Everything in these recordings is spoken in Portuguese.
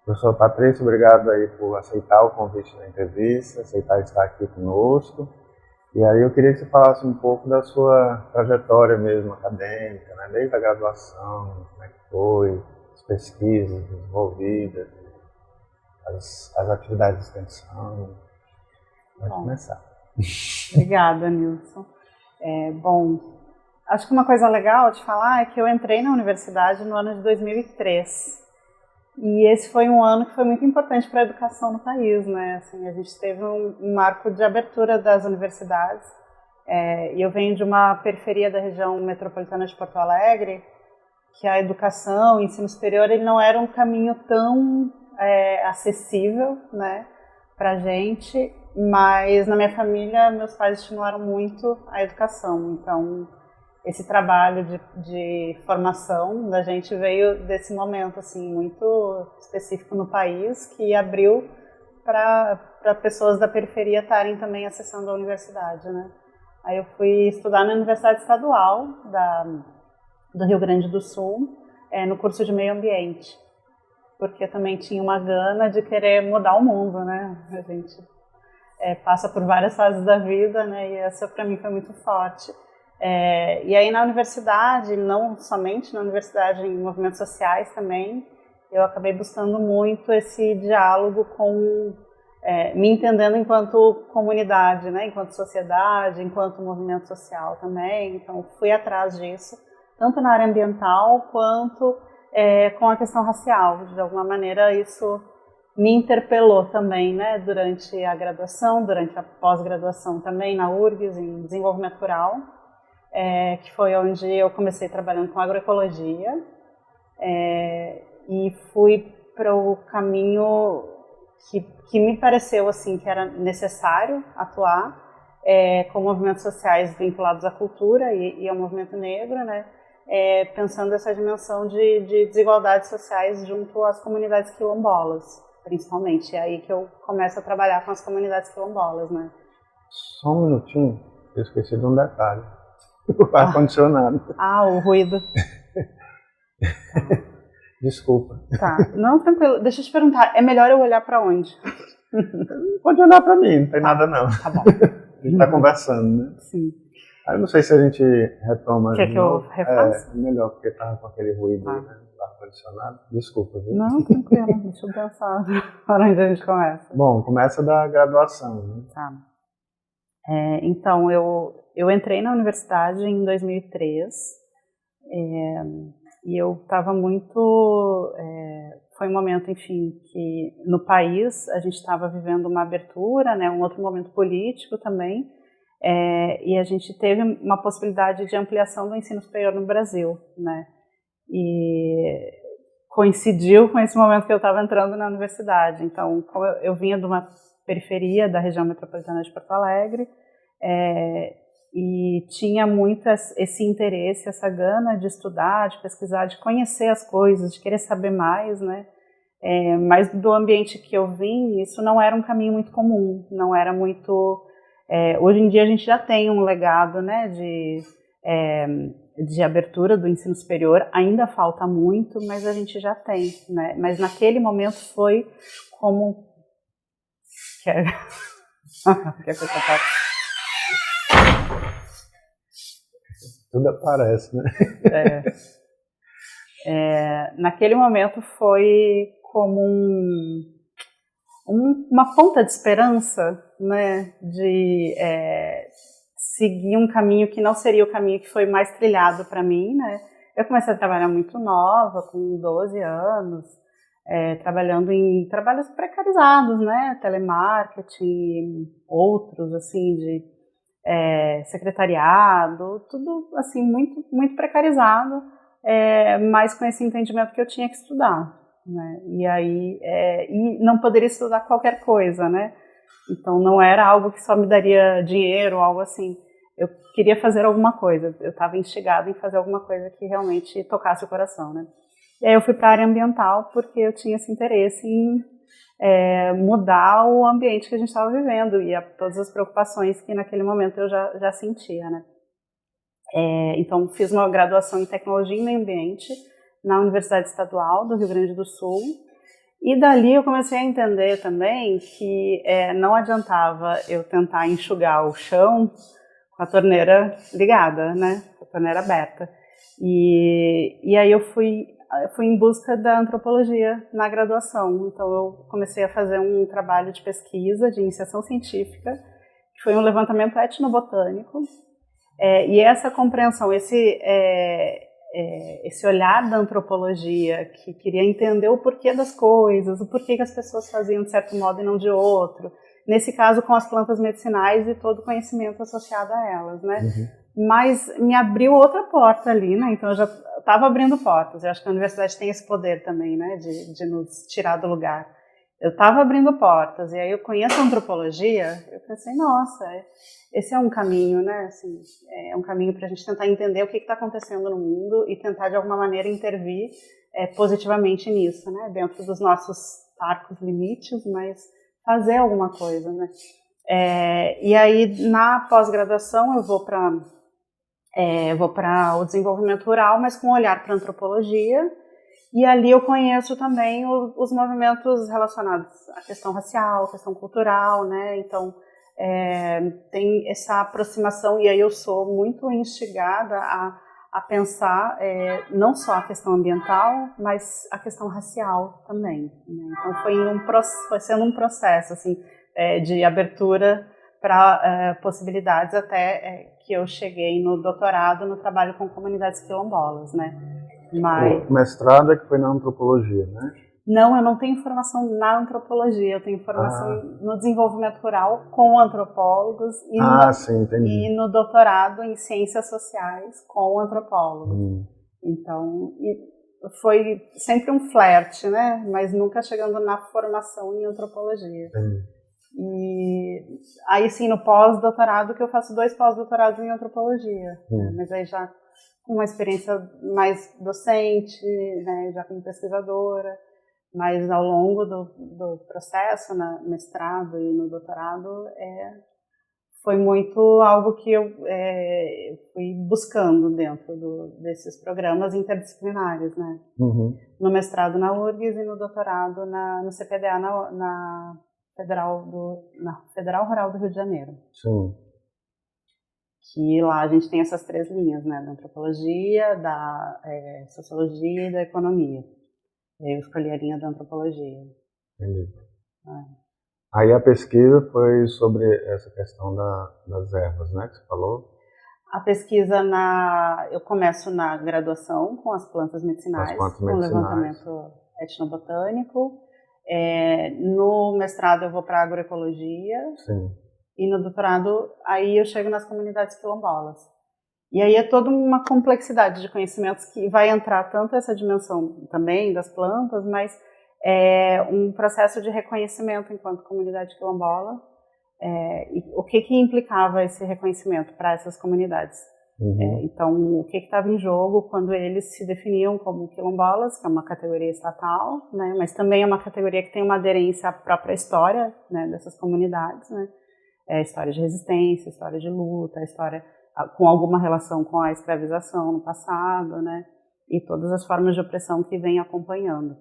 Professor Patrício, obrigado aí por aceitar o convite da entrevista, aceitar estar aqui conosco. E aí eu queria que você falasse um pouco da sua trajetória mesmo acadêmica, né? Desde a graduação, como é que foi, as pesquisas desenvolvidas, as atividades de extensão. Pode começar. Obrigada, Nilson. Bom, acho que uma coisa legal de falar é que eu entrei na universidade no ano de 2003. E esse foi um ano que foi muito importante para a educação no país, né? Assim, a gente teve um marco de abertura das universidades. E eu venho de uma periferia da região metropolitana de Porto Alegre, que a educação, o ensino superior, ele não era um caminho tão acessível, né, para a gente, mas na minha família, meus pais estimularam muito a educação. Então, esse trabalho de formação da gente veio desse momento assim muito específico no país, que abriu para pessoas da periferia estarem também acessando a universidade, né? Aí eu fui estudar na Universidade Estadual do Rio Grande do Sul, no curso de Meio Ambiente, porque também tinha uma gana de querer mudar o mundo, né? A gente passa por várias fases da vida, né? E essa para mim foi muito forte. E aí na universidade, não somente na universidade, em movimentos sociais também, eu acabei buscando muito esse diálogo com, me entendendo enquanto comunidade, né, enquanto sociedade, enquanto movimento social também. Então fui atrás disso, tanto na área ambiental quanto com a questão racial. De alguma maneira isso me interpelou também, né, durante a graduação, durante a pós-graduação também na URGS, em desenvolvimento rural. Que foi onde eu comecei trabalhando com agroecologia, e fui para o caminho que me pareceu assim que era necessário atuar com movimentos sociais vinculados à cultura e ao movimento negro, né? Pensando essa dimensão de desigualdades sociais junto às comunidades quilombolas, principalmente. É aí que eu começo a trabalhar com as comunidades quilombolas, né? Só um minutinho, eu esqueci de um detalhe. O ar-condicionado. O ruído. Desculpa. Tá, não, tranquilo. Deixa eu te perguntar, é melhor eu olhar pra onde? Pode olhar pra mim, não tem nada não. Tá bom. A gente tá conversando, né? Sim. Aí eu não sei se a gente retoma. Quer que eu refaça? Melhor, porque tava com aquele ruído aí, né? Do ar-condicionado. Desculpa, viu? Não, tranquilo. Deixa eu pensar para onde a gente começa. Bom, começa da graduação, né? Tá. Então, eu entrei na universidade em 2003, e eu estava muito... foi um momento, enfim, que no país a gente estava vivendo uma abertura, né, um outro momento político também, e a gente teve uma possibilidade de ampliação do ensino superior no Brasil, né, e coincidiu com esse momento que eu estava entrando na universidade. Então, como eu vinha de uma periferia da região metropolitana de Porto Alegre, e tinha muito esse interesse, essa gana de estudar, de pesquisar, de conhecer as coisas, de querer saber mais, né? Mas do ambiente que eu vim, isso não era um caminho muito comum, não era muito... hoje em dia a gente já tem um legado, né, de abertura do ensino superior, ainda falta muito, mas a gente já tem, né? Mas naquele momento foi como... Quer que eu toque? Tudo aparece, né? Naquele momento foi como uma ponta de esperança, né, de seguir um caminho que não seria o caminho que foi mais trilhado para mim, né? Eu comecei a trabalhar muito nova, com 12 anos, trabalhando em trabalhos precarizados, né, telemarketing, outros, assim, de secretariado, tudo assim muito muito precarizado, mas com esse entendimento que eu tinha que estudar, né? E aí e não poderia estudar qualquer coisa, né? Então não era algo que só me daria dinheiro, algo assim. Eu queria fazer alguma coisa, eu estava instigada em fazer alguma coisa que realmente tocasse o coração, né? E aí eu fui para a área ambiental porque eu tinha esse interesse em mudar o ambiente que a gente estava vivendo e todas as preocupações que naquele momento eu já sentia, né? Então fiz uma graduação em Tecnologia e Meio Ambiente na Universidade Estadual do Rio Grande do Sul E dali eu comecei a entender também que não adiantava eu tentar enxugar o chão com a torneira ligada, né? Com a torneira aberta. E aí eu fui em busca da antropologia na graduação. Então eu comecei a fazer um trabalho de pesquisa, de iniciação científica, que foi um levantamento etnobotânico. E essa compreensão, esse olhar da antropologia, que queria entender o porquê das coisas, o porquê que as pessoas faziam de certo modo e não de outro, nesse caso com as plantas medicinais e todo o conhecimento associado a elas, né? Uhum. Mas me abriu outra porta ali, né? Então eu já estava abrindo portas. Eu acho que a universidade tem esse poder também, né? De nos tirar do lugar. Eu estava abrindo portas, e aí eu conheço a antropologia, eu pensei, nossa, esse é um caminho, né? Assim, é um caminho para a gente tentar entender o que está acontecendo no mundo e tentar, de alguma maneira, intervir positivamente nisso, né? Dentro dos nossos arcos limites, mas fazer alguma coisa, né? E aí, na pós-graduação, eu vou para o desenvolvimento rural, mas com um olhar para a antropologia. E ali eu conheço também os movimentos relacionados à questão racial, à questão cultural, né? Então, tem essa aproximação, e aí eu sou muito instigada a pensar não só a questão ambiental, mas a questão racial também, né? Então, foi sendo um processo assim, de abertura para possibilidades até que eu cheguei no doutorado no trabalho com comunidades quilombolas, né? Mas... O mestrado é que foi na antropologia, né? Não, eu não tenho formação na antropologia, eu tenho formação no desenvolvimento rural com antropólogos e no doutorado em ciências sociais com antropólogos. Então, foi sempre um flerte, né? Mas nunca chegando na formação em antropologia. E aí sim, no pós-doutorado, que eu faço 2 pós-doutorados em antropologia, né? Mas aí já com uma experiência mais docente, né, já como pesquisadora, mas ao longo do processo, no mestrado e no doutorado, foi muito algo que eu fui buscando dentro desses programas interdisciplinares, né? Uhum. No mestrado na URGS e no doutorado no CPDA, na Federal Rural do Rio de Janeiro. Sim. Que lá a gente tem essas 3 linhas, né, da antropologia, da sociologia e da economia. Eu escolhi a linha da antropologia. Entendi. Aí a pesquisa foi sobre essa questão das ervas, né, que você falou? A pesquisa, eu começo na graduação com as plantas medicinais, com o levantamento etnobotânico. No mestrado eu vou para agroecologia. Sim. E no doutorado, aí eu chego nas comunidades quilombolas. E aí é toda uma complexidade de conhecimentos que vai entrar tanto essa dimensão também das plantas, mas um processo de reconhecimento enquanto comunidade quilombola. E o que implicava esse reconhecimento para essas comunidades? Uhum. Então, o que estava em jogo quando eles se definiam como quilombolas, que é uma categoria estatal, né, mas também é uma categoria que tem uma aderência à própria história, né, dessas comunidades, né? História de resistência, história de luta, história com alguma relação com a escravização no passado, né? E todas as formas de opressão que vem acompanhando.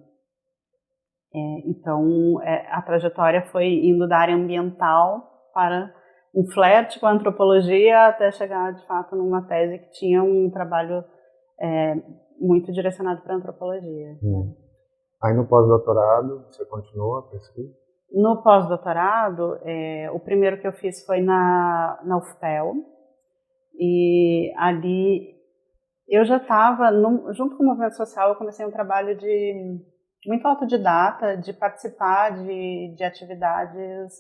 Então, a trajetória foi indo da área ambiental para um flerte com a antropologia até chegar, de fato, numa tese que tinha um trabalho muito direcionado para a antropologia. Aí no pós-doutorado, você continuou a pesquisa? No pós-doutorado, o primeiro que eu fiz foi na UFPEL, e ali eu já estava, junto com o movimento social, eu comecei um trabalho muito autodidata, de participar de atividades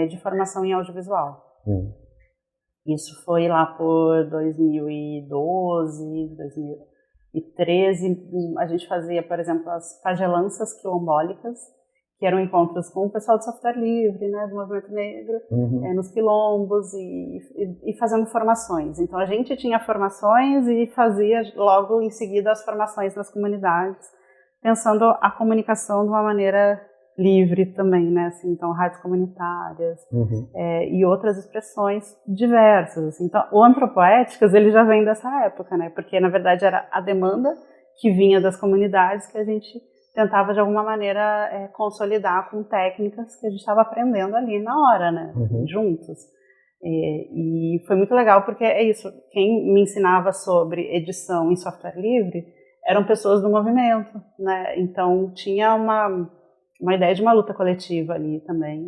de formação em audiovisual. Isso foi lá por 2012, 2013, a gente fazia, por exemplo, as pagelanças quilombólicas, que eram encontros com o pessoal do software livre, né, do movimento negro, nos quilombos e fazendo formações. Então a gente tinha formações e fazia logo em seguida as formações nas comunidades, pensando a comunicação de uma maneira livre também, né, assim, então rádios comunitárias e outras expressões diversas. Assim. Então o Antropoéticas ele já vem dessa época, né, porque na verdade era a demanda que vinha das comunidades que a gente tentava de alguma maneira consolidar com técnicas que a gente estava aprendendo ali na hora, né, juntos. E foi muito legal porque é isso, quem me ensinava sobre edição em software livre eram pessoas do movimento, né, então tinha uma ideia de uma luta coletiva ali também,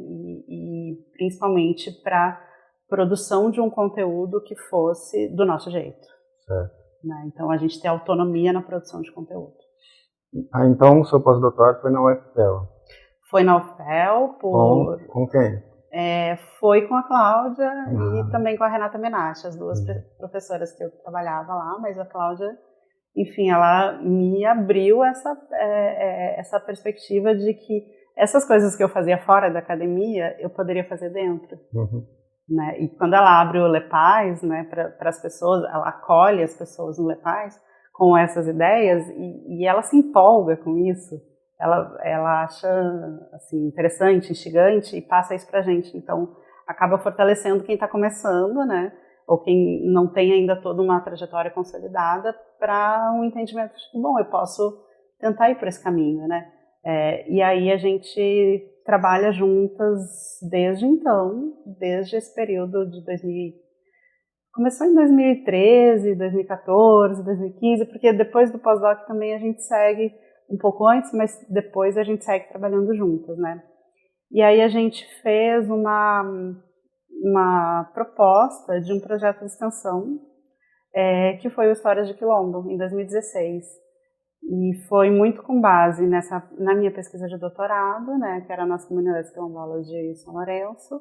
e principalmente para produção de um conteúdo que fosse do nosso jeito. Certo. Né? Então a gente tem autonomia na produção de conteúdo. Então o seu pós-doutorado foi na UFPEL? Foi na UFPEL Com quem? Foi com a Cláudia e também com a Renata Menache, as duas professoras que eu trabalhava lá, mas a Cláudia, enfim, ela me abriu essa perspectiva de que essas coisas que eu fazia fora da academia, eu poderia fazer dentro. Né? E quando ela abre o LePaz, né, para as pessoas, ela acolhe as pessoas no LePaz com essas ideias e ela se empolga com isso. Ela acha assim, interessante, instigante e passa isso para a gente. Então, acaba fortalecendo quem está começando, né? Ou quem não tem ainda toda uma trajetória consolidada para um entendimento de que, bom, eu posso tentar ir por esse caminho, né? E aí a gente trabalha juntas desde então, desde esse período de 2000. Começou em 2013, 2014, 2015, porque depois do pós-doc também a gente segue um pouco antes, mas depois a gente segue trabalhando juntas, né? E aí a gente fez uma proposta de um projeto de extensão, que foi o Histórias de Quilombo, em 2016. E foi muito com base na minha pesquisa de doutorado, né, que era nas comunidades quilombolas de São Lourenço,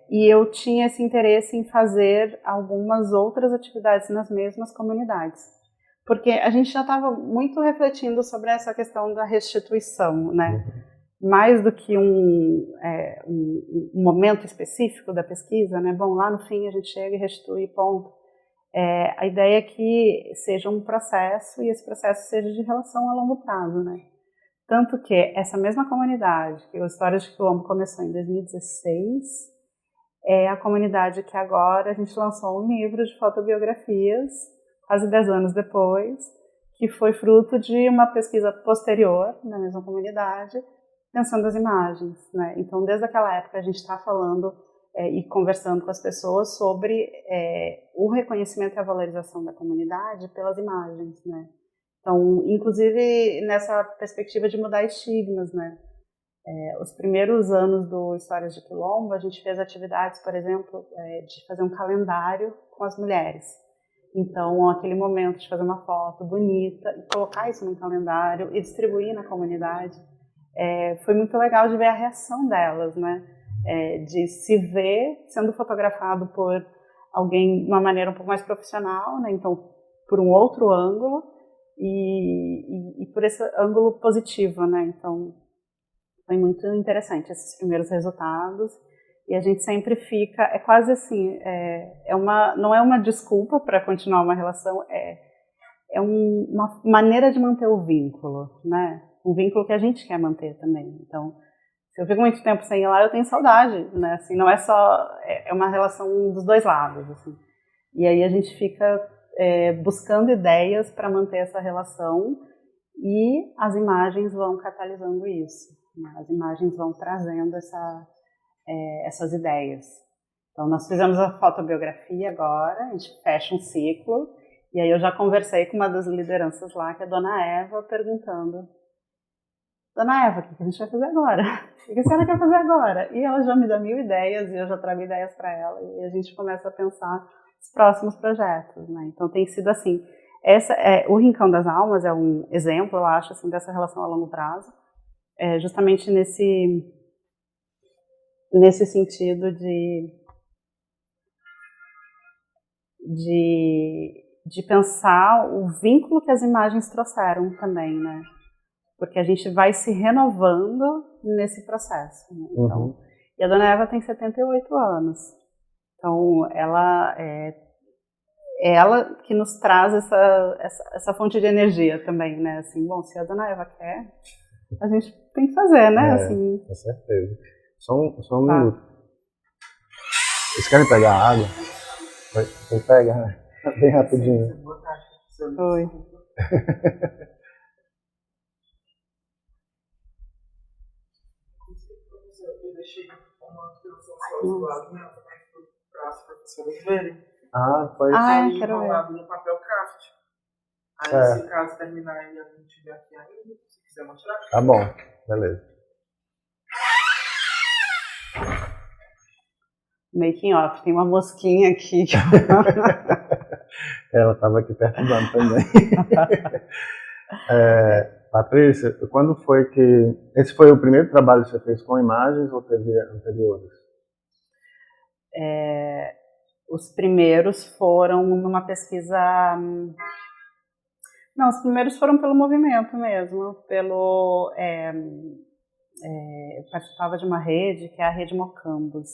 e eu tinha esse interesse em fazer algumas outras atividades nas mesmas comunidades, porque a gente já estava muito refletindo sobre essa questão da restituição, né, mais do que um momento específico da pesquisa, né, bom, lá no fim a gente chega e restitui, ponto. A ideia é que seja um processo e esse processo seja de relação a longo prazo, né? Tanto que essa mesma comunidade, que o Histórias de Quilombo começou em 2016, é a comunidade que agora a gente lançou um livro de fotobiografias, quase 10 anos depois, que foi fruto de uma pesquisa posterior na mesma comunidade, pensando as imagens, né? Então, desde aquela época a gente está falando e conversando com as pessoas sobre o reconhecimento e a valorização da comunidade pelas imagens, né? Então, inclusive nessa perspectiva de mudar estigmas, né? Os primeiros anos do Histórias de Quilombo, a gente fez atividades, por exemplo, de fazer um calendário com as mulheres. Então, aquele momento de fazer uma foto bonita e colocar isso num calendário e distribuir na comunidade, foi muito legal de ver a reação delas, né? De se ver sendo fotografado por alguém de uma maneira um pouco mais profissional, né? Então, por um outro ângulo e por esse ângulo positivo, né? Então, foi muito interessante esses primeiros resultados e a gente sempre fica, quase assim, não é uma desculpa para continuar uma relação, uma maneira de manter o vínculo, né? Um vínculo que a gente quer manter também. Então, se eu fico muito tempo sem ir lá, eu tenho saudade, né? Assim, não é só, é uma relação dos dois lados, assim. E aí a gente fica buscando ideias para manter essa relação e as imagens vão catalisando isso, né? As imagens vão trazendo essas ideias. Então, nós fizemos a fotobiografia agora, a gente fecha um ciclo, e aí eu já conversei com uma das lideranças lá, que é a Dona Eva, perguntando: Dona Eva, o que a gente vai fazer agora? O que a senhora quer fazer agora? E ela já me dá 1000 ideias, e eu já trago ideias para ela, e a gente começa a pensar os próximos projetos, né? Então tem sido assim, o Rincão das Almas é um exemplo, eu acho, assim, dessa relação a longo prazo, justamente nesse sentido de pensar o vínculo que as imagens trouxeram também, né? Porque a gente vai se renovando nesse processo, né? Então, e a Dona Eva tem 78 anos. Então, ela que nos traz essa fonte de energia também, né? Assim, bom, se a Dona Eva quer, a gente tem que fazer, né? Assim. Com certeza. Só um minuto. Vocês querem pegar água? Vai pegar, bem rapidinho. Oi. deixei uma ilustração do lado, né? Para as professoras verem. Foi isso. Ah, quero ver. Enrolado no papel craft. Aí, se caso terminar e a gente tiver aqui ainda, se quiser mostrar. Tá bom, beleza. Making off, tem uma mosquinha aqui. Ela estava aqui perturbando também. Patrícia, quando foi que... Esse foi o primeiro trabalho que você fez com imagens ou teve anteriores? Os primeiros foram numa pesquisa... Não, os primeiros foram pelo movimento mesmo, eu participava de uma rede, que é a Rede Mocambos.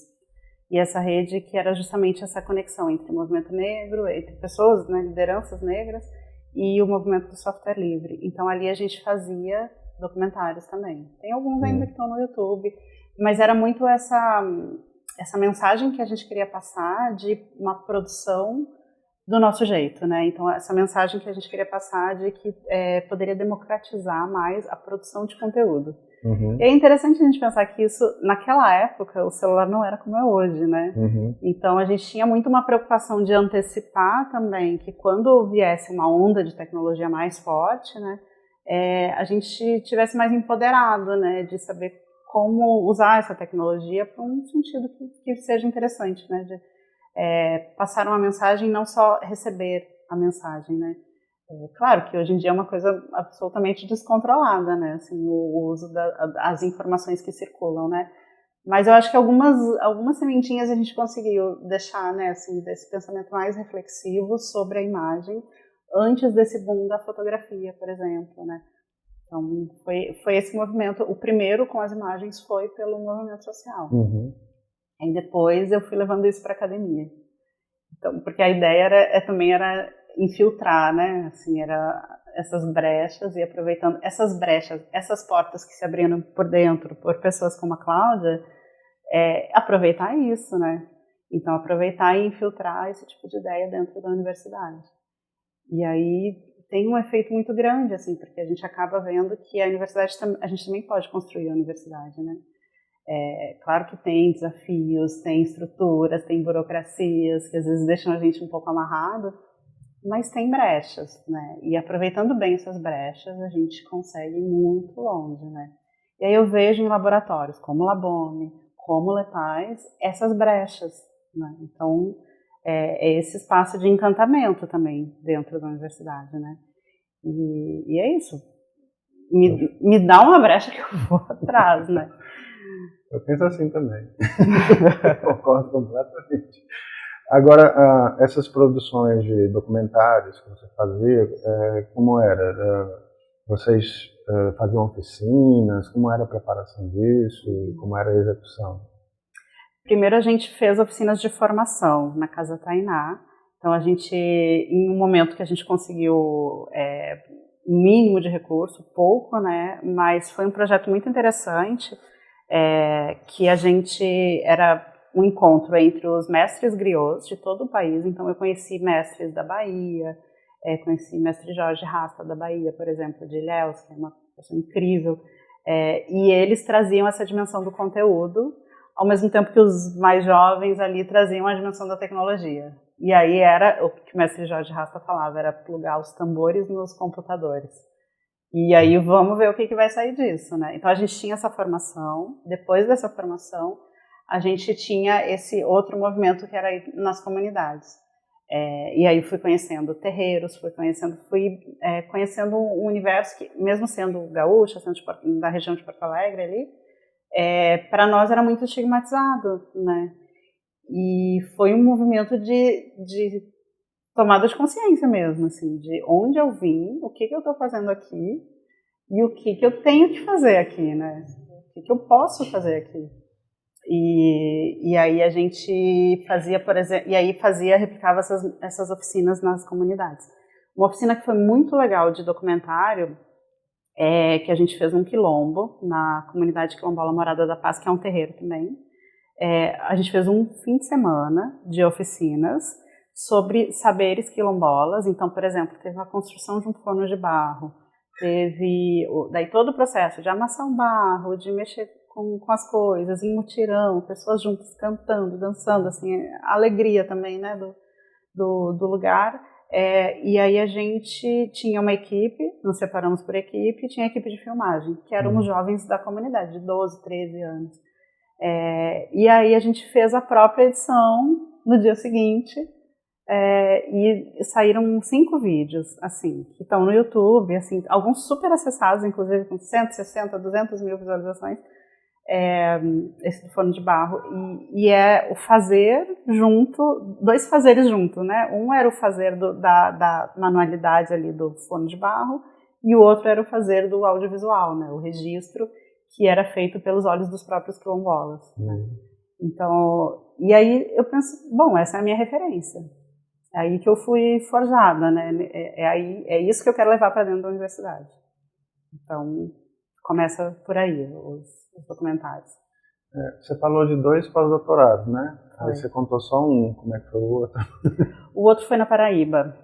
E essa rede que era justamente essa conexão entre o movimento negro, entre pessoas, né, lideranças negras, e o movimento do software livre. Então ali a gente fazia documentários também. Tem alguns ainda que estão no YouTube, mas era muito essa mensagem que a gente queria passar de uma produção do nosso jeito, né? Então essa mensagem que a gente queria passar de que poderia democratizar mais a produção de conteúdo. Uhum. E é interessante a gente pensar que isso, naquela época, o celular não era como é hoje, né? Uhum. Então a gente tinha muito uma preocupação de antecipar também que quando viesse uma onda de tecnologia mais forte, né, a gente tivesse mais empoderado, né, de saber como usar essa tecnologia para um sentido que seja interessante, né, de passar uma mensagem, não só receber a mensagem, né. Claro que hoje em dia é uma coisa absolutamente descontrolada, né, assim, o uso das informações que circulam, né. Mas eu acho que algumas sementinhas a gente conseguiu deixar, né, assim, desse pensamento mais reflexivo sobre a imagem antes desse boom da fotografia, por exemplo, né. Então foi esse movimento. O primeiro com as imagens foi pelo movimento social. Uhum. Aí depois eu fui levando isso para a academia. Então, porque a ideia também era infiltrar, né, assim, era essas brechas e aproveitando essas brechas, essas portas que se abriram por dentro por pessoas como a Cláudia, aproveitar isso, né? Então, aproveitar e infiltrar esse tipo de ideia dentro da universidade. E aí tem um efeito muito grande, assim, porque a gente acaba vendo que a gente também pode construir a universidade, né? Claro que tem desafios, tem estruturas, tem burocracias que às vezes deixam a gente um pouco amarrado, mas tem brechas, né? E aproveitando bem essas brechas, a gente consegue ir muito longe, né? E aí eu vejo em laboratórios como o Labome, como o Lepaz, essas brechas, né? Então, é esse espaço de encantamento também dentro da universidade, né? E é isso. Me dá uma brecha que eu vou atrás, né? Eu penso assim também. Concordo completamente. Agora, essas produções de documentários que você fazia, como era? Vocês faziam oficinas? Como era a preparação disso? Como era a execução? Primeiro a gente fez oficinas de formação na Casa Tainá. Então a gente, em um momento que a gente conseguiu um mínimo de recurso, pouco, né? Mas foi um projeto muito interessante, que a gente era um encontro entre os mestres griots de todo o país. Então eu conheci mestres da Bahia, conheci mestre Jorge Rasta da Bahia, por exemplo, de Ilhéus, que é uma pessoa incrível, e eles traziam essa dimensão do conteúdo, ao mesmo tempo que os mais jovens ali traziam a dimensão da tecnologia. E aí era o que o mestre Jorge Rasta falava, era plugar os tambores nos computadores. E aí vamos ver o que vai sair disso, né? Então a gente tinha essa formação, depois dessa formação a gente tinha esse outro movimento que era nas comunidades. E aí fui conhecendo terreiros, fui conhecendo um universo que, mesmo sendo gaúcha, sendo da região de Porto Alegre ali, para nós era muito estigmatizado, né? E foi um movimento de tomada de consciência mesmo, assim, de onde eu vim, o que eu estou fazendo aqui e o que eu tenho que fazer aqui, né? O que eu posso fazer aqui. E aí a gente fazia, por exemplo, replicava essas oficinas nas comunidades. Uma oficina que foi muito legal de documentário que a gente fez num quilombo, na comunidade quilombola Morada da Paz, que é um terreiro também. A gente fez um fim de semana de oficinas sobre saberes quilombolas. Então, por exemplo, teve a construção de um forno de barro, teve daí todo o processo de amassar um barro, de mexer com as coisas, em mutirão, pessoas juntas cantando, dançando, assim, a alegria também, né, do lugar. E aí a gente tinha uma equipe, nos separamos por equipe, e tinha a equipe de filmagem, que eram os jovens da comunidade, de 12, 13 anos. E aí a gente fez a própria edição no dia seguinte, e saíram 5 vídeos, assim, que estão no YouTube, assim, alguns super acessados, inclusive com 160, 200 mil visualizações, esse do forno de barro, e é o fazer junto, 2 fazeres junto, né? Um era o fazer da manualidade ali do forno de barro, e o outro era o fazer do audiovisual, né? O registro, que era feito pelos olhos dos próprios quilombolas. Então, e aí eu penso, bom, essa é a minha referência. É aí que eu fui forjada, né? É isso que eu quero levar para dentro da universidade. Então, começa por aí, os documentários. Você falou de 2 pós-doutorados, né? Foi. Aí você contou só um, como é que foi o outro? O outro foi na Paraíba.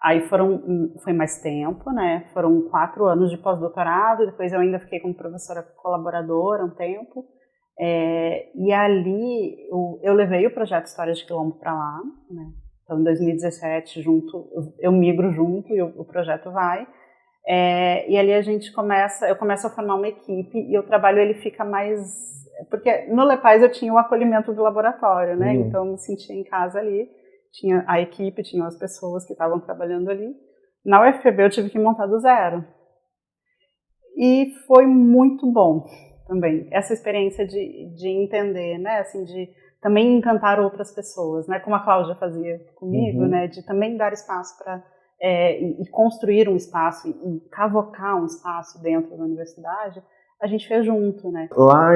Aí foi mais tempo, né? Foram 4 anos de pós-doutorado, depois eu ainda fiquei como professora colaboradora um tempo. E ali eu levei o projeto Histórias de Quilombo para lá, né? Então, em 2017, eu migro junto e o projeto vai. E ali eu começo a formar uma equipe e o trabalho ele fica mais... Porque no Lepais eu tinha o acolhimento do laboratório, né? Então eu me sentia em casa ali, tinha a equipe, tinham as pessoas que estavam trabalhando ali. Na UFPB eu tive que montar do zero. E foi muito bom também, essa experiência de entender, né? Assim, de também encantar outras pessoas, né? Como a Cláudia fazia comigo, né? De também dar espaço para... e construir um espaço, e cavocar um espaço dentro da universidade, a gente fez junto, né? Lá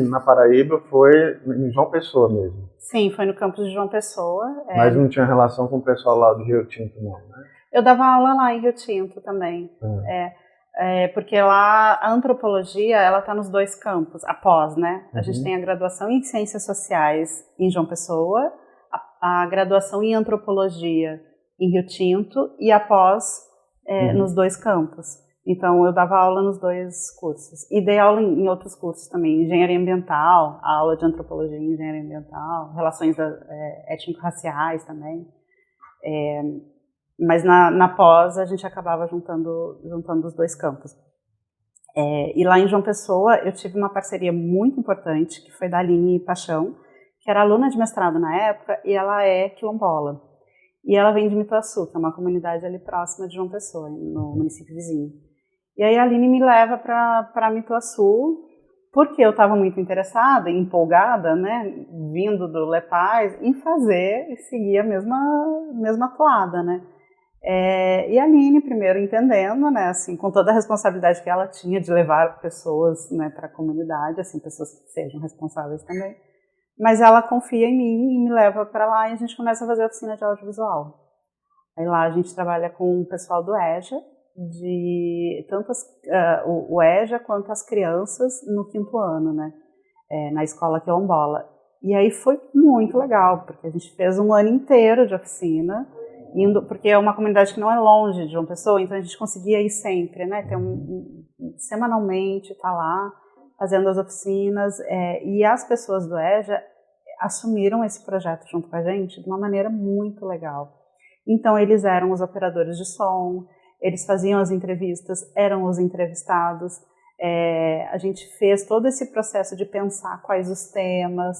na Paraíba foi em João Pessoa mesmo? Sim, foi no campus de João Pessoa. Mas não tinha relação com o pessoal lá do Rio Tinto, não, né? Eu dava aula lá em Rio Tinto também. Porque lá a antropologia, ela está nos 2 campos, após, né? A gente tem a graduação em Ciências Sociais em João Pessoa, a graduação em Antropologia em Rio Tinto e após nos 2 campos. Então eu dava aula nos 2 cursos. E dei aula em outros cursos também, Engenharia Ambiental, aula de Antropologia e Engenharia Ambiental, Relações étnico-raciais também. Mas na pós a gente acabava juntando os 2 campos. E lá em João Pessoa eu tive uma parceria muito importante, que foi da Aline Paixão, que era aluna de mestrado na época, e ela é quilombola. E ela vem de Mituaçu, que é uma comunidade ali próxima de João Pessoa, no município vizinho. E aí a Aline me leva para Mituaçu, porque eu estava muito interessada, empolgada, né, vindo do Lepais, em fazer e seguir a mesma toada, né. E a Aline, primeiro entendendo, né, assim, com toda a responsabilidade que ela tinha de levar pessoas, né, para a comunidade, assim, pessoas que sejam responsáveis também. Mas ela confia em mim e me leva para lá e a gente começa a fazer oficina de audiovisual. Aí lá a gente trabalha com o pessoal do EJA, tanto o EJA quanto as crianças no 5º ano, né, na escola quilombola. E aí foi muito legal, porque a gente fez um ano inteiro de oficina, porque é uma comunidade que não é longe de João Pessoa, então a gente conseguia ir sempre, né, semanalmente, tá lá, fazendo as oficinas, e as pessoas do EJA assumiram esse projeto junto com a gente de uma maneira muito legal. Então eles eram os operadores de som, eles faziam as entrevistas, eram os entrevistados, a gente fez todo esse processo de pensar quais os temas,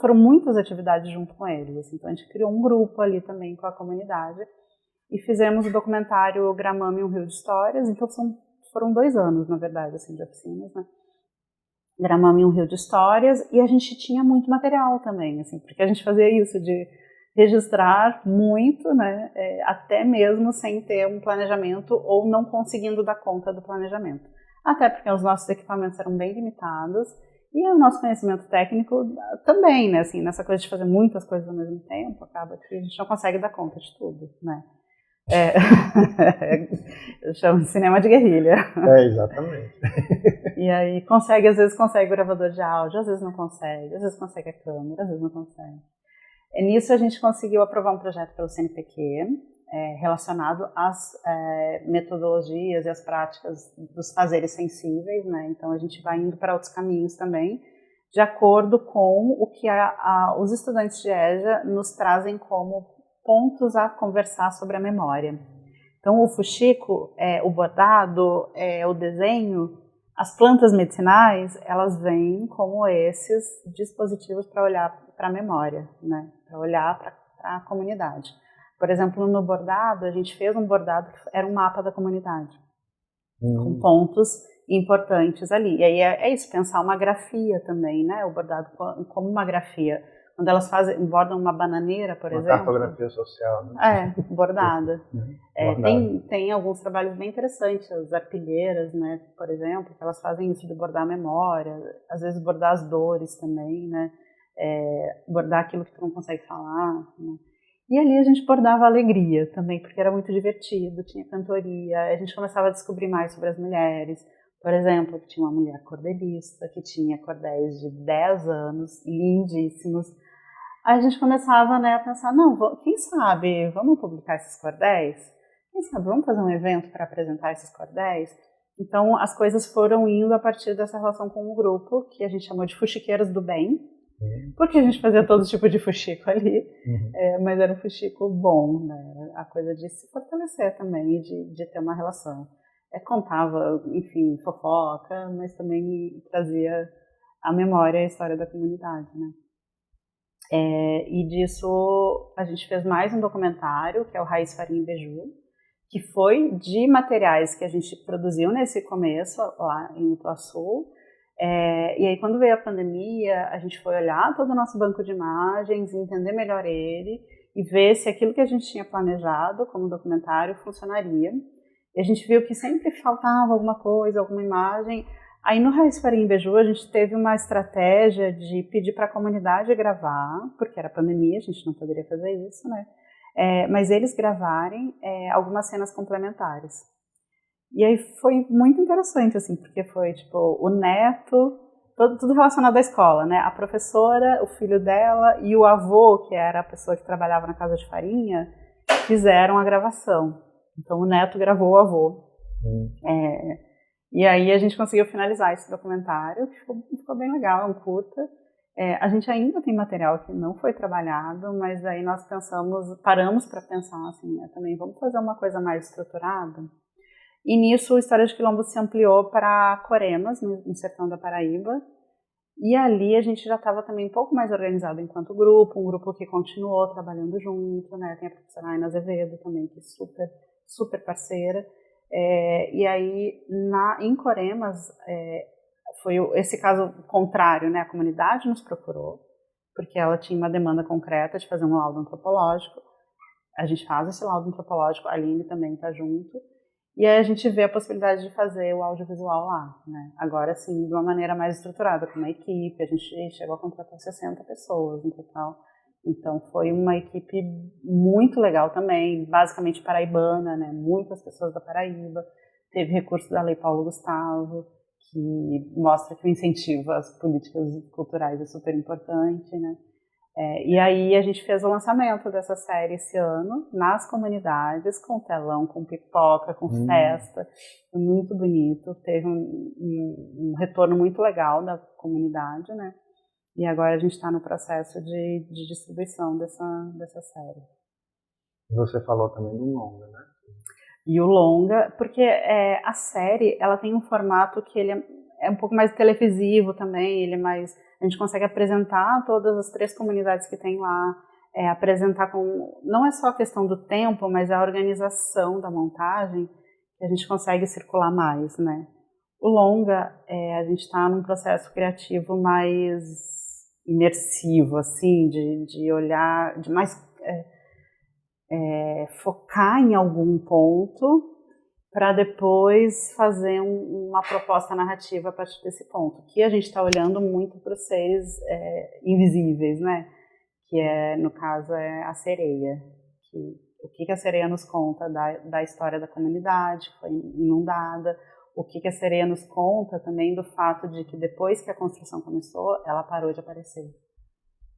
foram muitas atividades junto com eles, assim. Então a gente criou um grupo ali também com a comunidade e fizemos o documentário Gramame, um Rio de Histórias. Então foram 2 anos, na verdade, assim, de oficinas, né? Gramame, um Rio de Histórias, e a gente tinha muito material também, assim, porque a gente fazia isso de registrar muito, né, até mesmo sem ter um planejamento ou não conseguindo dar conta do planejamento. Até porque os nossos equipamentos eram bem limitados e o nosso conhecimento técnico também, né, assim, nessa coisa de fazer muitas coisas ao mesmo tempo, acaba que a gente não consegue dar conta de tudo, né. Eu chamo de cinema de guerrilha. Exatamente. E aí às vezes consegue o gravador de áudio, às vezes não consegue, às vezes consegue a câmera, às vezes não consegue. Nisso a gente conseguiu aprovar um projeto pelo CNPq, relacionado às metodologias e às práticas dos fazeres sensíveis, né? Então a gente vai indo para outros caminhos também, de acordo com o que os estudantes de EJA nos trazem como pontos a conversar sobre a memória. Então o fuxico, o bordado, o desenho, as plantas medicinais, elas vêm como esses dispositivos para olhar para a memória, né? Para olhar para a comunidade. Por exemplo, no bordado, a gente fez um bordado que era um mapa da comunidade, com pontos importantes ali. E aí é isso, pensar uma grafia também, né? O bordado como uma grafia. Quando elas bordam uma bananeira, por exemplo... Uma cartografia social, né? Bordada. Tem alguns trabalhos bem interessantes, as arpilheiras, né? Por exemplo, que elas fazem isso de bordar a memória, às vezes bordar as dores também, né? Bordar aquilo que tu não consegue falar, né? E ali a gente bordava a alegria também, porque era muito divertido, tinha cantoria, a gente começava a descobrir mais sobre as mulheres. Por exemplo, que tinha uma mulher cordelista, que tinha cordéis de 10 anos, lindíssimos. Aí a gente começava, né, a pensar, não, quem sabe, vamos publicar esses cordéis? Quem sabe, vamos fazer um evento para apresentar esses cordéis? Então, as coisas foram indo a partir dessa relação com o grupo, que a gente chamou de Fuxiqueiras do Bem, porque a gente fazia todo tipo de fuxico ali, mas era um fuxico bom, né? A coisa de se fortalecer também e de ter uma relação. Contava, enfim, fofoca, mas também trazia a memória e a história da comunidade, né? E disso a gente fez mais um documentário, que é o Raiz Farinha e Beiju, que foi de materiais que a gente produziu nesse começo, lá em Ituaçu. E aí, quando veio a pandemia, a gente foi olhar todo o nosso banco de imagens, entender melhor ele e ver se aquilo que a gente tinha planejado como documentário funcionaria. E a gente viu que sempre faltava alguma coisa, alguma imagem. Aí, no Raiz Farinha e Beiju, a gente teve uma estratégia de pedir para a comunidade gravar, porque era pandemia, a gente não poderia fazer isso, né? Mas eles gravarem algumas cenas complementares. E aí foi muito interessante, assim, porque foi, tipo, o neto, tudo relacionado à escola, né? A professora, o filho dela e o avô, que era a pessoa que trabalhava na casa de farinha, fizeram a gravação. Então o neto gravou o avô. E aí a gente conseguiu finalizar esse documentário, que ficou bem legal, é um curta. A gente ainda tem material que não foi trabalhado, mas aí nós paramos para pensar, assim, também vamos fazer uma coisa mais estruturada. E nisso, o História de Quilombo se ampliou para Coremas, no sertão da Paraíba. E ali a gente já estava também um pouco mais organizado enquanto grupo, um grupo que continuou trabalhando junto, né? Tem a professora Aina Azevedo também, que é super, super parceira. E aí, em Coremas, foi esse caso contrário, né? A comunidade nos procurou, porque ela tinha uma demanda concreta de fazer um laudo antropológico. A gente faz esse laudo antropológico, a Aline também está junto. E aí a gente vê a possibilidade de fazer o audiovisual lá, né? Agora sim, de uma maneira mais estruturada, com uma equipe. A gente chegou a contratar 60 pessoas no total. Então foi uma equipe muito legal também, basicamente paraibana, né? Muitas pessoas da Paraíba. Teve recurso da Lei Paulo Gustavo, que mostra que o incentivo às políticas culturais é super importante, né? E aí a gente fez o lançamento dessa série esse ano, nas comunidades, com telão, com pipoca, com festa. Foi muito bonito, teve um retorno muito legal da comunidade, né? E agora a gente está no processo de distribuição dessa série. Você falou também do longa, né? E o longa, porque a série ela tem um formato que ele é um pouco mais televisivo também, ele é mais... A gente consegue apresentar todas as 3 comunidades que tem lá, apresentar não é só a questão do tempo, mas a organização da montagem, que a gente consegue circular mais, né? O longa, a gente está num processo criativo mais imersivo, assim, de olhar, de mais focar em algum ponto, para depois fazer uma proposta narrativa a partir desse ponto, que a gente está olhando muito para os seres invisíveis, né? Que no caso, a sereia. O que a sereia nos conta da história da comunidade, que foi inundada, o que a sereia nos conta também do fato de que depois que a construção começou, ela parou de aparecer.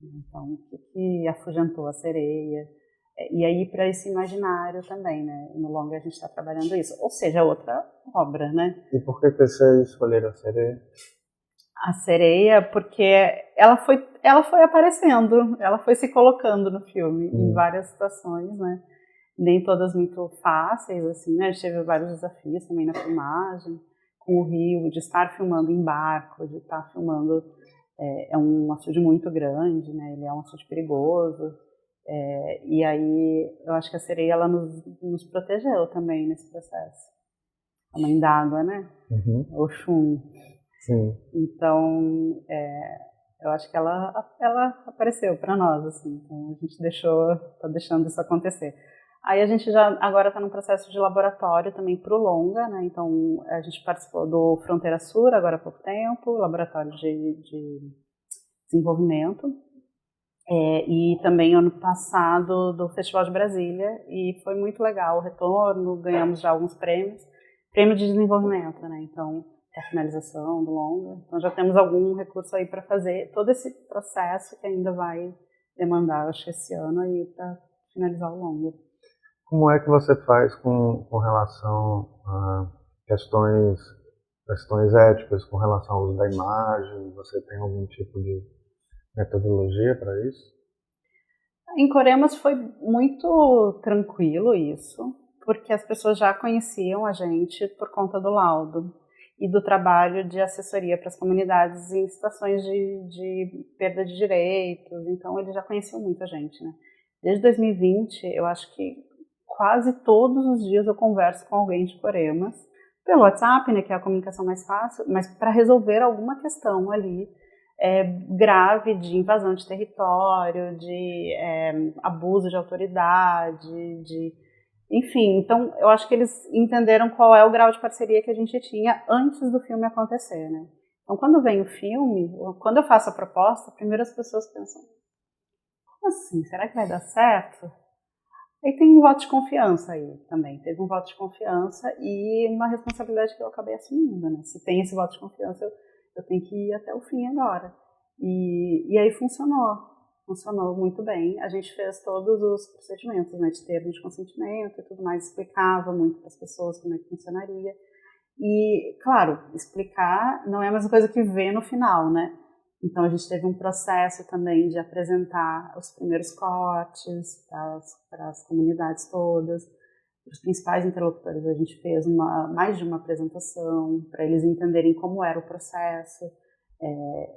Então, o que afugentou a sereia, E aí para esse imaginário também, né? No longa a gente está trabalhando isso. Ou seja, outra obra, né? E por que vocês escolheram a sereia? A sereia, porque ela foi aparecendo, ela foi se colocando no filme em várias situações, né? Nem todas muito fáceis, assim, né? A gente teve vários desafios também na filmagem, com o rio, de estar filmando em barco, de estar filmando... É um açude muito grande, né? Ele é um açude perigoso. E aí, eu acho que a sereia, ela nos protegeu também nesse processo. A mãe d'água, né? Oxum. Sim. Então, eu acho que ela apareceu para nós, assim. Então, a gente tá deixando isso acontecer. Aí a gente já agora está num processo de laboratório também para o longa, né? Então a gente participou do Fronteira Sur agora há pouco tempo, laboratório de desenvolvimento, e também ano passado do Festival de Brasília, e foi muito legal o retorno, ganhamos já alguns prêmio de desenvolvimento, né? Então a finalização do longa, então já temos algum recurso aí para fazer todo esse processo que ainda vai demandar, acho, esse ano aí para finalizar o longa. Como é que você faz com relação a questões éticas, com relação ao uso da imagem? Você tem algum tipo de metodologia para isso? Em Coremas foi muito tranquilo isso, porque as pessoas já conheciam a gente por conta do laudo e do trabalho de assessoria para as comunidades em situações de perda de direitos, então eles já conheciam muito a gente, né? Desde 2020, eu acho que quase todos os dias eu converso com alguém de Coremas, pelo WhatsApp, né, que é a comunicação mais fácil, mas para resolver alguma questão ali grave de invasão de território, de abuso de autoridade, enfim. Então, eu acho que eles entenderam qual é o grau de parceria que a gente tinha antes do filme acontecer, né? Então, quando vem o filme, quando eu faço a proposta, primeiro as pessoas pensam, como assim, será que vai dar certo? Aí tem um voto de confiança aí também. Teve um voto de confiança e uma responsabilidade que eu acabei assumindo, né? Se tem esse voto de confiança, eu tenho que ir até o fim agora. E aí funcionou muito bem. A gente fez todos os procedimentos, né, de termo de consentimento e tudo mais, explicava muito para as pessoas como é que funcionaria. E, claro, explicar não é a mesma coisa que ver no final, né? Então a gente teve um processo também de apresentar os primeiros cortes para as comunidades todas, para os principais interlocutores. A gente fez mais de uma apresentação para eles entenderem como era o processo.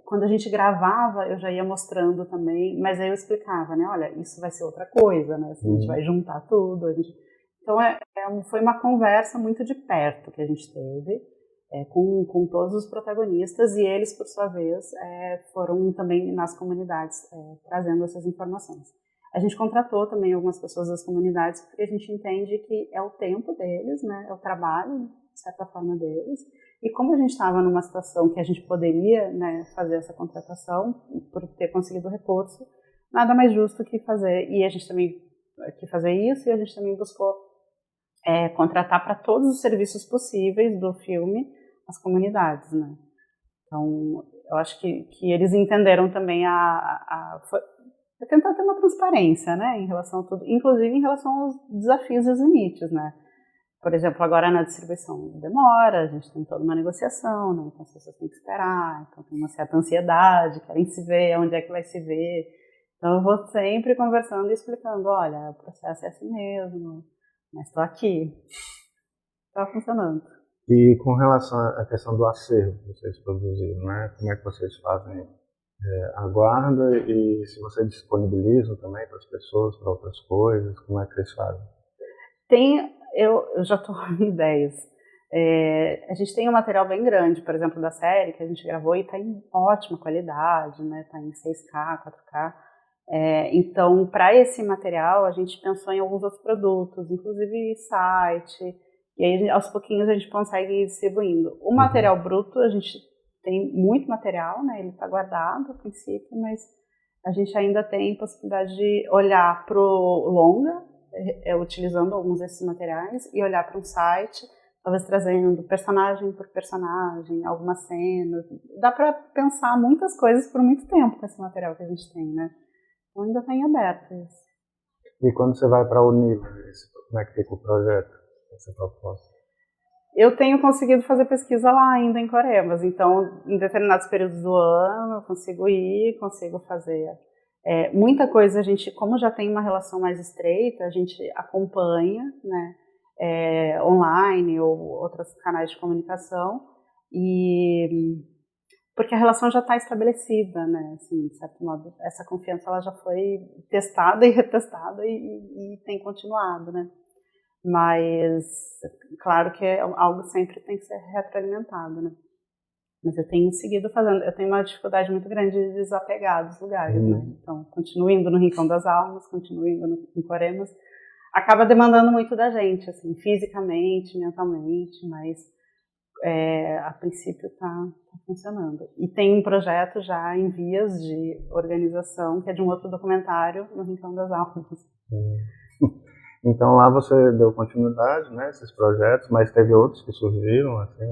Quando a gente gravava, eu já ia mostrando também, mas aí eu explicava, né? Olha, isso vai ser outra coisa, né? Assim, a gente vai juntar tudo. Então foi uma conversa muito de perto que a gente teve. Com todos os protagonistas, e eles, por sua vez, foram também nas comunidades trazendo essas informações. A gente contratou também algumas pessoas das comunidades, porque a gente entende que é o tempo deles, né, é o trabalho, de certa forma, deles, e como a gente estava numa situação que a gente poderia, né, fazer essa contratação, por ter conseguido o recurso, nada mais justo que fazer, e a gente também que fazer isso, e a gente também buscou contratar para todos os serviços possíveis do filme as comunidades, né? Então, eu acho que eles entenderam também tentar ter uma transparência, né, em relação a tudo, inclusive em relação aos desafios e os limites, né? Por exemplo, agora na distribuição demora, a gente tem toda uma negociação, né? Então as pessoas têm que esperar, então tem uma certa ansiedade, querem se ver, onde é que vai se ver. Então eu vou sempre conversando e explicando, olha, o processo é assim mesmo, mas estou aqui, está funcionando. E com relação à questão do acervo que vocês produziram, né? Como é que vocês fazem a guarda e se vocês disponibilizam também para as pessoas, para outras coisas, como é que vocês fazem? Eu já estou com ideias. A gente tem um material bem grande, por exemplo, da série que a gente gravou e está em ótima qualidade, né? Está em 6K, 4K. Então, para esse material, a gente pensou em alguns outros produtos, inclusive site, e aí aos pouquinhos a gente consegue ir distribuindo. O material bruto, a gente tem muito material, né? Ele está guardado a princípio, mas a gente ainda tem possibilidade de olhar para o longa, utilizando alguns desses materiais, e olhar para um site, talvez trazendo personagem por personagem, algumas cenas. Dá para pensar muitas coisas por muito tempo com esse material que a gente tem, né? Então ainda está em aberto isso. E quando você vai para a Unila, como é que fica o projeto, essa proposta? Eu tenho conseguido fazer pesquisa lá ainda em Coremas, então em determinados períodos do ano eu consigo ir, consigo fazer. Muita coisa a gente, como já tem uma relação mais estreita, a gente acompanha, né, online ou outros canais de comunicação, e porque a relação já está estabelecida, né, assim, de certo modo, essa confiança ela já foi testada e retestada e tem continuado, né. Mas, claro que algo sempre tem que ser retroalimentado, né? Mas eu tenho seguido fazendo, eu tenho uma dificuldade muito grande de desapegar dos lugares, né? Então, continuo indo no Rincão das Almas, continuo indo em Coremas. Acaba demandando muito da gente, assim, fisicamente, mentalmente, mas a princípio está funcionando. E tem um projeto já em vias de organização, que é de um outro documentário no Rincão das Almas. Então lá você deu continuidade, né, esses projetos, mas teve outros que surgiram, assim,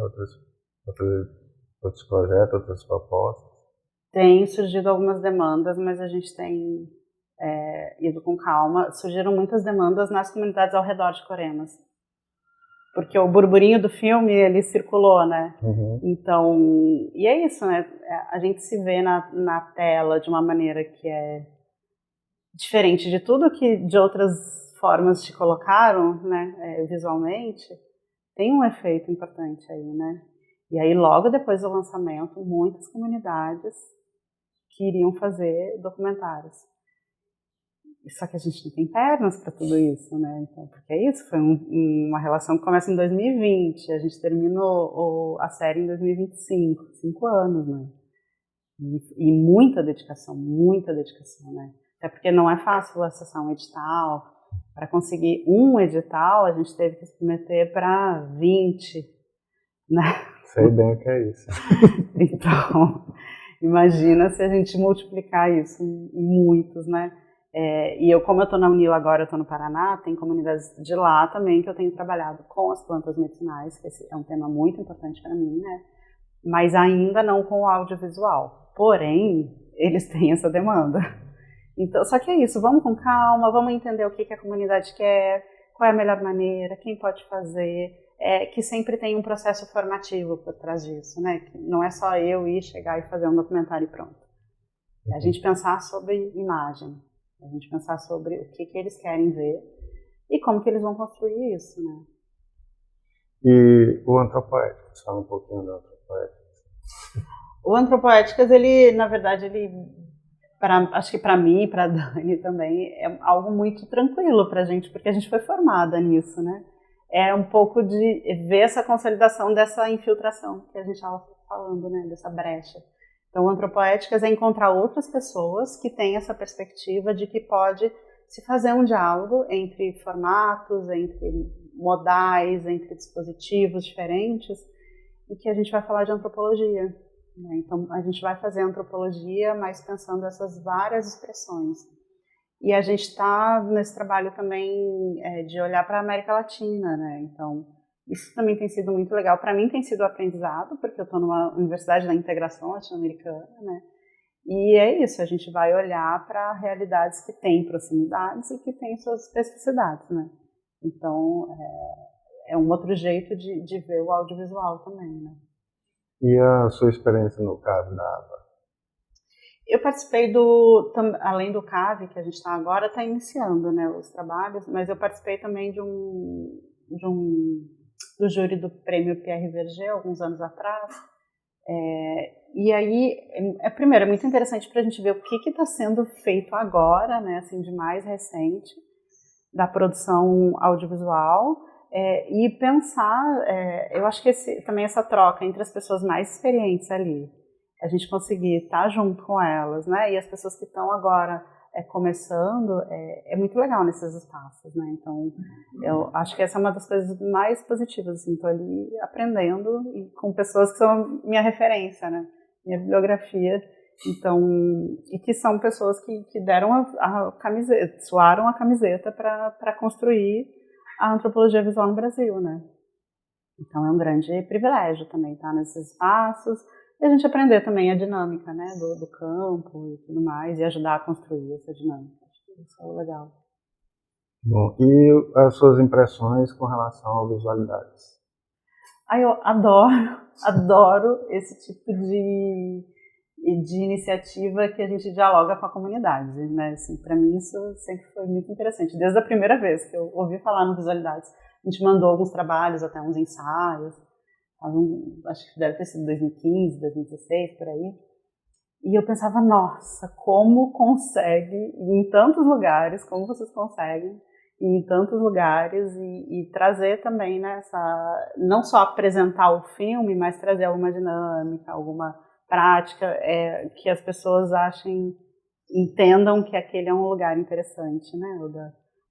outros projetos, outras propostas? Tem surgido algumas demandas, mas a gente tem ido com calma. Surgiram muitas demandas nas comunidades ao redor de Coremas, porque o burburinho do filme, ele circulou, né? Uhum. Então, e é isso, né? A gente se vê na tela de uma maneira que é diferente de tudo que de outras formas te colocaram, né, visualmente, tem um efeito importante aí, né? E aí, logo depois do lançamento, muitas comunidades queriam fazer documentários. Só que a gente não tem pernas para tudo isso, né? Então, porque é isso, foi uma relação que começa em 2020, a gente terminou a série em 2025, 5 anos, né? E muita dedicação, né? Até porque não é fácil acessar um edital. Para conseguir um edital, a gente teve que se submeter para 20, né? Sei bem o que é isso. Então, imagina se a gente multiplicar isso em muitos, né? E como eu estou na Unila agora, eu estou no Paraná, tem comunidades de lá também que eu tenho trabalhado com as plantas medicinais, que esse é um tema muito importante para mim, né? Mas ainda não com o audiovisual. Porém, eles têm essa demanda. Então, só que é isso, vamos com calma, vamos entender o que a comunidade quer, qual é a melhor maneira, quem pode fazer, que sempre tem um processo formativo por trás disso, né? Que não é só eu ir, chegar e fazer um documentário e pronto. É a gente pensar sobre imagem, a gente pensar sobre o que eles querem ver e como que eles vão construir isso, né? E o Antropoéticas, fala um pouquinho do Antropoéticas. O Antropoéticas, ele, na verdade, acho que para mim e para a Dani também, é algo muito tranquilo para a gente, porque a gente foi formada nisso, né? É um pouco de ver essa consolidação dessa infiltração que a gente estava falando, né? Dessa brecha. Então, o Antropoéticas é encontrar outras pessoas que têm essa perspectiva de que pode se fazer um diálogo entre formatos, entre modais, entre dispositivos diferentes, e que a gente vai falar de antropologia. Então, a gente vai fazer antropologia, mas pensando essas várias expressões. E a gente está nesse trabalho também de olhar para a América Latina, né? Então, isso também tem sido muito legal. Para mim tem sido aprendizado, porque eu estou numa universidade da integração latino-americana, né? E é isso, a gente vai olhar para realidades que têm proximidades e que têm suas especificidades, né? Então, é um outro jeito de ver o audiovisual também, né? E a sua experiência no caso da ABA? Eu participei além do CAV, que a gente está agora, está iniciando, né, os trabalhos, mas eu participei também do júri do prêmio Pierre Verger, alguns anos atrás. E aí, primeiro, é muito interessante para a gente ver o que está sendo feito agora, né, assim, de mais recente, da produção audiovisual, e pensar, eu acho que também essa troca entre as pessoas mais experientes ali, a gente conseguir estar junto com elas, né, e as pessoas que estão agora começando, é muito legal nesses espaços, né, então eu acho que essa é uma das coisas mais positivas, assim, estou ali aprendendo e com pessoas que são minha referência, né, minha bibliografia, então, e que são pessoas que deram a camiseta, suaram a camiseta para construir a antropologia visual no Brasil, né? Então é um grande privilégio também estar nesses espaços e a gente aprender também a dinâmica, né, do campo e tudo mais, e ajudar a construir essa dinâmica. Acho que isso é legal. Bom, e as suas impressões com relação a visualidades? Eu adoro esse tipo de iniciativa que a gente dialoga com a comunidade, né? Assim, para mim isso sempre foi muito interessante. Desde a primeira vez que eu ouvi falar no Visualidades, a gente mandou alguns trabalhos, até uns ensaios, acho que deve ter sido 2015, 2016, por aí. E eu pensava, nossa, como consegue, em tantos lugares, como vocês conseguem, em tantos lugares, e trazer também, né, não só apresentar o filme, mas trazer alguma dinâmica, alguma prática, que as pessoas entendam que aquele é um lugar interessante, né,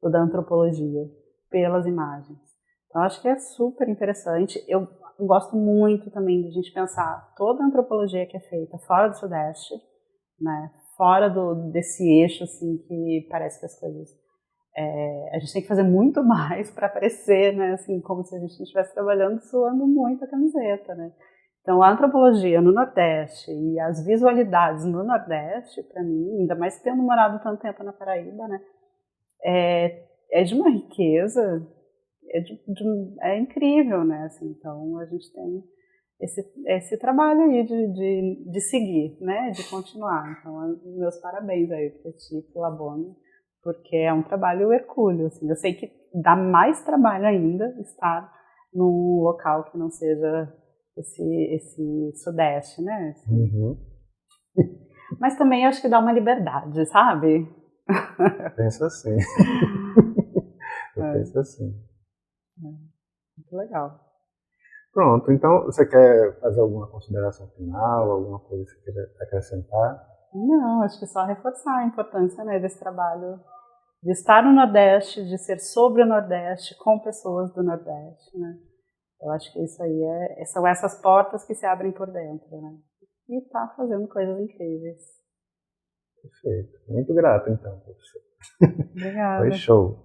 o da antropologia, pelas imagens. Então, acho que é super interessante. Eu gosto muito também de a gente pensar toda a antropologia que é feita fora do Sudeste, né, fora desse eixo assim, que parece que as coisas... a gente tem que fazer muito mais para parecer, né, assim, como se a gente estivesse trabalhando suando muito a camiseta, né. Então, a antropologia no Nordeste e as visualidades no Nordeste, para mim, ainda mais tendo morado tanto tempo na Paraíba, né, é de uma riqueza, é incrível, né, assim, então a gente tem esse trabalho aí de seguir, né, de continuar. Então, meus parabéns aí para ti, para o Labone, porque é um trabalho hercúleo, assim. Eu sei que dá mais trabalho ainda estar num local que não seja esse Sudeste, né? Assim. Uhum. Mas também acho que dá uma liberdade, sabe? Penso assim. Eu penso assim. Muito legal. Pronto, então você quer fazer alguma consideração final, alguma coisa que você queira acrescentar? Não, acho que só reforçar a importância, né, desse trabalho de estar no Nordeste, de ser sobre o Nordeste, com pessoas do Nordeste, né? Eu acho que isso aí são essas portas que se abrem por dentro, né? E tá fazendo coisas incríveis. Perfeito. Muito grato, então, professor. Obrigada. Foi show.